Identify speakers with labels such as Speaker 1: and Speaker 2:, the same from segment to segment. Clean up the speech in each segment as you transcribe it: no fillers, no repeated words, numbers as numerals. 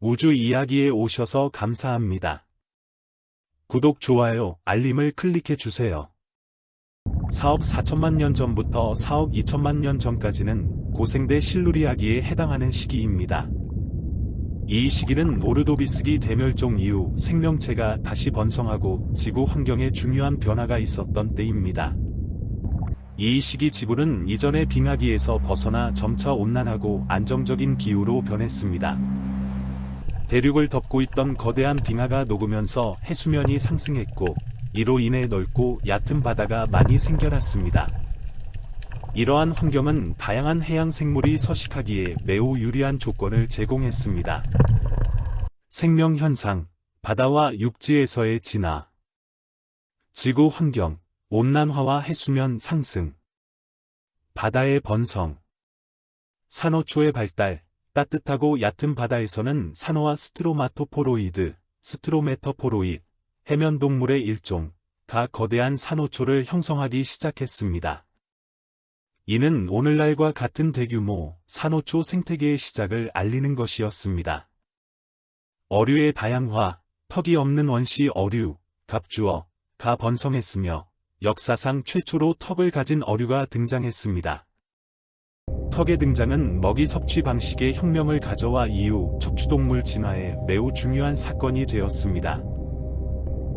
Speaker 1: 우주 이야기에 오셔서 감사합니다. 구독, 좋아요, 알림을 클릭해 주세요. 4억 4천만 년 전부터 4억 2천만 년 전까지는 고생대 실루리아기에 해당하는 시기입니다. 이 시기는 오르도비스기 대멸종 이후 생명체가 다시 번성하고 지구 환경에 중요한 변화가 있었던 때입니다. 이 시기 지구는 이전의 빙하기에서 벗어나 점차 온난하고 안정적인 기후로 변했습니다. 대륙을 덮고 있던 거대한 빙하가 녹으면서 해수면이 상승했고, 이로 인해 넓고 얕은 바다가 많이 생겨났습니다. 이러한 환경은 다양한 해양 생물이 서식하기에 매우 유리한 조건을 제공했습니다. 생명 현상, 바다와 육지에서의 진화, 지구 환경, 온난화와 해수면 상승, 바다의 번성, 산호초의 발달. 따뜻하고 얕은 바다에서는 산호와 스트로마토포로이드, 스트로메터포로이드, 해면동물의 일종가 거대한 산호초를 형성하기 시작했습니다. 이는 오늘날과 같은 대규모 산호초 생태계의 시작을 알리는 것이었습니다. 어류의 다양화, 턱이 없는 원시 어류, 갑주어가 번성했으며 역사상 최초로 턱을 가진 어류가 등장했습니다. 턱의 등장은 먹이 섭취 방식의 혁명을 가져와 이후 척추동물 진화에 매우 중요한 사건이 되었습니다.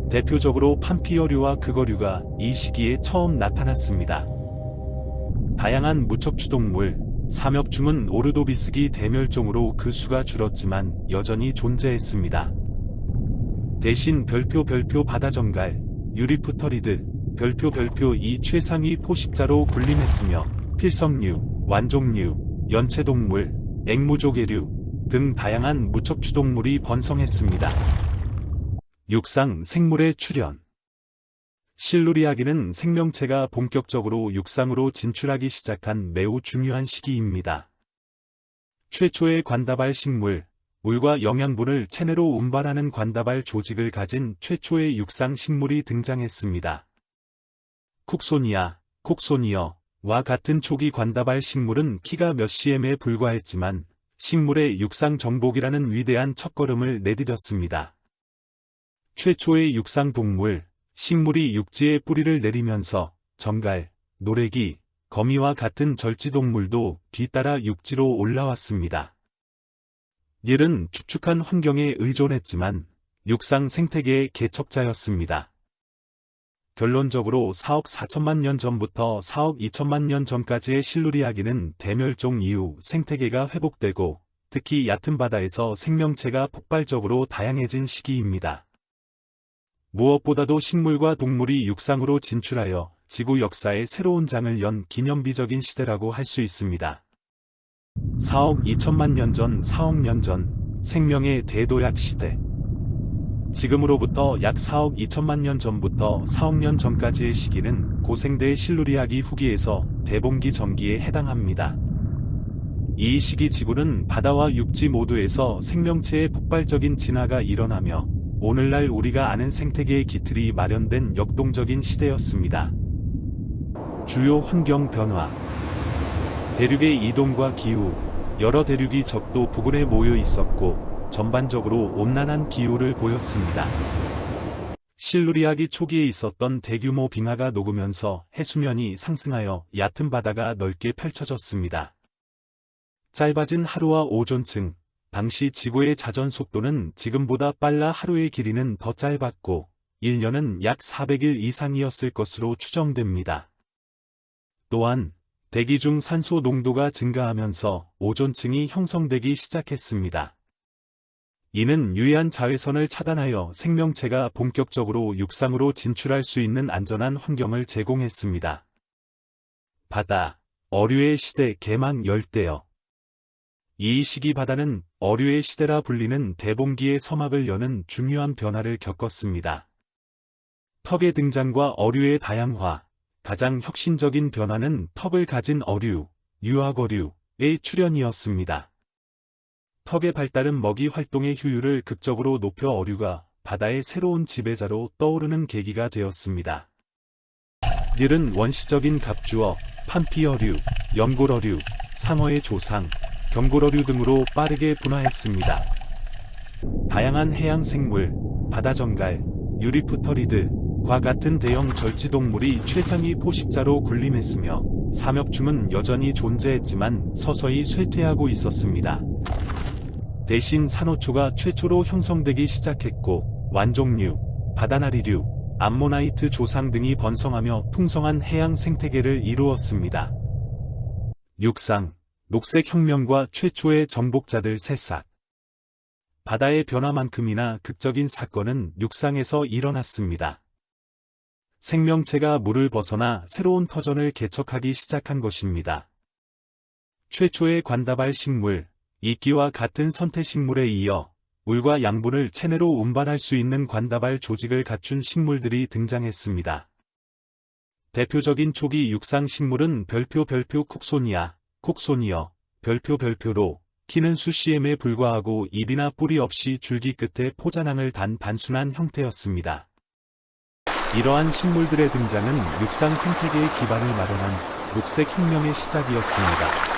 Speaker 1: 대표적으로 판피어류와 극어류가 이 시기에 처음 나타났습니다. 다양한 무척추동물, 삼엽충은 오르도비스기 대멸종으로 그 수가 줄었지만 여전히 존재했습니다. 대신 별표 바다정갈, 유리프터리드, 별표 이 최상위 포식자로 군림했으며 필성류, 완종류, 연체동물, 앵무조개류 등 다양한 무척추동물이 번성했습니다. 육상 생물의 출현. 실루리아기는 생명체가 본격적으로 육상으로 진출하기 시작한 매우 중요한 시기입니다. 최초의 관다발 식물, 물과 영양분을 체내로 운반하는 관다발 조직을 가진 최초의 육상 식물이 등장했습니다. 쿡소니아, 콕소니어 와 같은 초기 관다발 식물은 키가 몇 cm에 불과했지만 식물의 육상 정복이라는 위대한 첫걸음을 내디뎠습니다. 최초의 육상 동물, 식물이 육지에 뿌리를 내리면서 정갈, 노래기, 거미와 같은 절지동물도 뒤따라 육지로 올라왔습니다. 닐은 축축한 환경에 의존했지만 육상 생태계의 개척자였습니다. 결론적으로 4억 4천만 년 전부터 4억 2천만 년 전까지의 실루리아기는 대멸종 이후 생태계가 회복되고 특히 얕은 바다에서 생명체가 폭발적으로 다양해진 시기입니다. 무엇보다도 식물과 동물이 육상으로 진출하여 지구 역사의 새로운 장을 연 기념비적인 시대라고 할 수 있습니다. 4억 2천만 년 전, 4억 년 전, 생명의 대도약 시대. 지금으로부터 약 4억 2천만 년 전부터 4억 년 전까지의 시기는 고생대 실루리아기 후기에서 대봉기 전기에 해당합니다. 이 시기 지구는 바다와 육지 모두에서 생명체의 폭발적인 진화가 일어나며 오늘날 우리가 아는 생태계의 기틀이 마련된 역동적인 시대였습니다. 주요 환경 변화. 대륙의 이동과 기후. 여러 대륙이 적도 부근에 모여 있었고 전반적으로 온난한 기후를 보였습니다. 실루리아기 초기에 있었던 대규모 빙하가 녹으면서 해수면이 상승하여 얕은 바다가 넓게 펼쳐졌습니다. 짧아진 하루와 오존층. 당시 지구의 자전 속도는 지금보다 빨라 하루의 길이는 더 짧았고 1년은 약 400일 이상이었을 것으로 추정됩니다. 또한 대기 중 산소 농도가 증가하면서 오존층이 형성되기 시작했습니다. 이는 유해한 자외선을 차단하여 생명체가 본격적으로 육상으로 진출할 수 있는 안전한 환경을 제공했습니다. 바다, 어류의 시대 개막 열대어. 이 시기 바다는 어류의 시대라 불리는 대봉기의 서막을 여는 중요한 변화를 겪었습니다. 턱의 등장과 어류의 다양화. 가장 혁신적인 변화는 턱을 가진 어류, 유학어류의 출현이었습니다. 턱의 발달은 먹이 활동의 효율을 극적으로 높여 어류가 바다의 새로운 지배자로 떠오르는 계기가 되었습니다. 닐은 원시적인 갑주어, 판피어류, 연골어류, 상어의 조상, 경골어류 등으로 빠르게 분화했습니다. 다양한 해양 생물, 바다정갈, 유리프터리드과 같은 대형 절지동물이 최상위 포식자로 군림했으며 삼엽충은 여전히 존재했지만 서서히 쇠퇴하고 있었습니다. 대신 산호초가 최초로 형성되기 시작했고 완종류, 바다나리류, 암모나이트 조상 등이 번성하며 풍성한 해양 생태계를 이루었습니다. 육상, 녹색혁명과 최초의 정복자들 새싹. 바다의 변화만큼이나 극적인 사건은 육상에서 일어났습니다. 생명체가 물을 벗어나 새로운 터전을 개척하기 시작한 것입니다. 최초의 관다발 식물, 이끼와 같은 선태식물에 이어 물과 양분을 체내로 운반할 수 있는 관다발 조직을 갖춘 식물들이 등장했습니다. 대표적인 초기 육상 식물은 별표 쿡소니아, 콕소니어, 별표로 키는 수cm에 불과하고 잎이나 뿌리 없이 줄기 끝에 포자낭을 단 단순한 형태였습니다. 이러한 식물들의 등장은 육상 생태계의 기반을 마련한 녹색혁명의 시작이었습니다.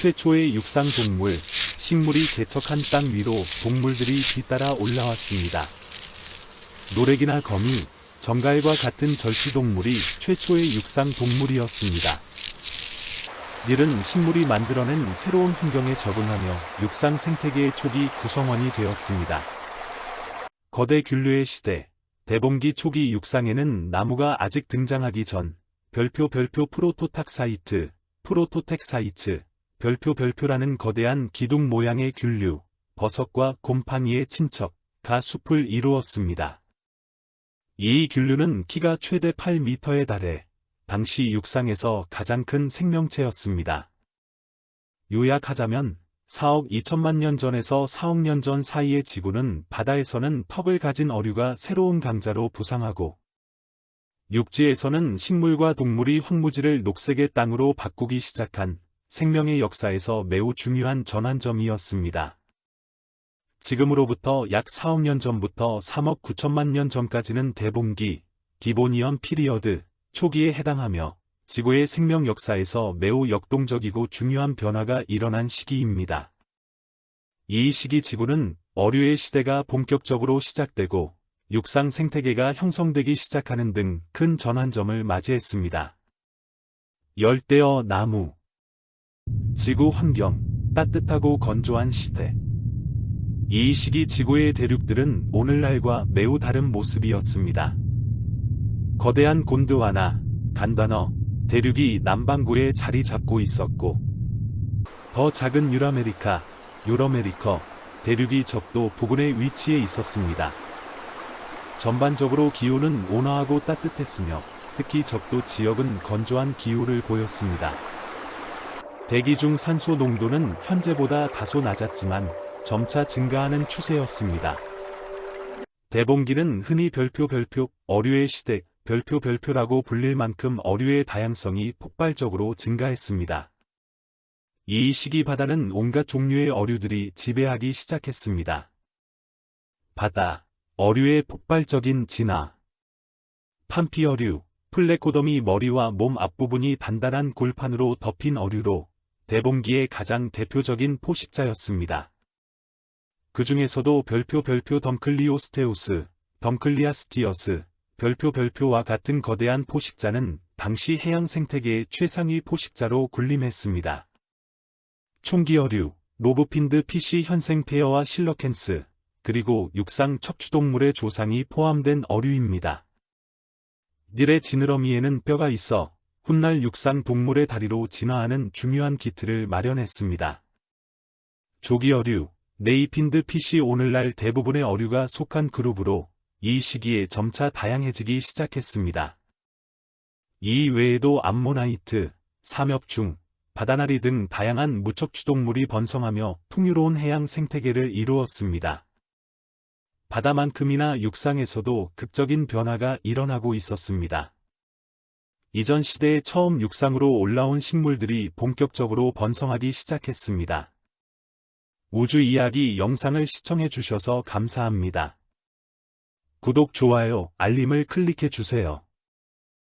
Speaker 1: 최초의 육상 동물, 식물이 개척한 땅 위로 동물들이 뒤따라 올라왔습니다. 노래기나 거미, 정갈과 같은 절지동물이 최초의 육상 동물이었습니다. 이는 식물이 만들어낸 새로운 환경에 적응하며 육상 생태계의 초기 구성원이 되었습니다. 거대 균류의 시대, 대봉기 초기 육상에는 나무가 아직 등장하기 전 별표 프로토탁사이트, 프로토텍사이츠, 별표라는 거대한 기둥 모양의 균류, 버섯과 곰팡이의 친척가 숲을 이루었습니다. 이 균류는 키가 최대 8m에 달해 당시 육상에서 가장 큰 생명체였습니다. 요약하자면 4억 2천만 년 전에서 4억 년 전 사이의 지구는 바다에서는 턱을 가진 어류가 새로운 강자로 부상하고 육지에서는 식물과 동물이 황무지를 녹색의 땅으로 바꾸기 시작한 생명의 역사에서 매우 중요한 전환점이었습니다. 지금으로부터 약 4억 년 전부터 3억 9천만 년 전까지는 대봉기, 디보니엄 피리어드, 초기에 해당하며 지구의 생명 역사에서 매우 역동적이고 중요한 변화가 일어난 시기입니다. 이 시기 지구는 어류의 시대가 본격적으로 시작되고 육상 생태계가 형성되기 시작하는 등 큰 전환점을 맞이했습니다. 열대어 나무. 지구 환경, 따뜻하고 건조한 시대. 이 시기 지구의 대륙들은 오늘날과 매우 다른 모습이었습니다. 거대한 곤드와나, 간다너, 대륙이 남반구에 자리 잡고 있었고 더 작은 유라메리커 대륙이 적도 부근에 위치해 있었습니다. 전반적으로 기후는 온화하고 따뜻했으며 특히 적도 지역은 건조한 기후를 보였습니다. 대기 중 산소 농도는 현재보다 다소 낮았지만 점차 증가하는 추세였습니다. 대봉기는 흔히 별표 어류의 시대 별표라고 불릴 만큼 어류의 다양성이 폭발적으로 증가했습니다. 이 시기 바다는 온갖 종류의 어류들이 지배하기 시작했습니다. 바다, 어류의 폭발적인 진화. 판피어류, 플레코더미 머리와 몸 앞부분이 단단한 골판으로 덮인 어류로 대봉기의 가장 대표적인 포식자였습니다. 그 중에서도 별표 덩클리오스테우스, 덩클리아스티어스, 별표와 같은 거대한 포식자는 당시 해양 생태계의 최상위 포식자로 군림했습니다. 총기어류, 로브핀드 피시 현생 페어와 실러캔스, 그리고 육상 척추동물의 조상이 포함된 어류입니다. 닐의 지느러미에는 뼈가 있어 훗날 육상 동물의 다리로 진화하는 중요한 기틀을 마련했습니다. 조기어류, 네이핀드 피시 오늘날 대부분의 어류가 속한 그룹으로 이 시기에 점차 다양해지기 시작했습니다. 이 외에도 암모나이트, 삼엽충, 바다나리 등 다양한 무척추동물이 번성하며 풍요로운 해양 생태계를 이루었습니다. 바다만큼이나 육상에서도 극적인 변화가 일어나고 있었습니다. 이전 시대에 처음 육상으로 올라온 식물들이 본격적으로 번성하기 시작했습니다. 우주 이야기 영상을 시청해 주셔서 감사합니다. 구독, 좋아요, 알림을 클릭해 주세요.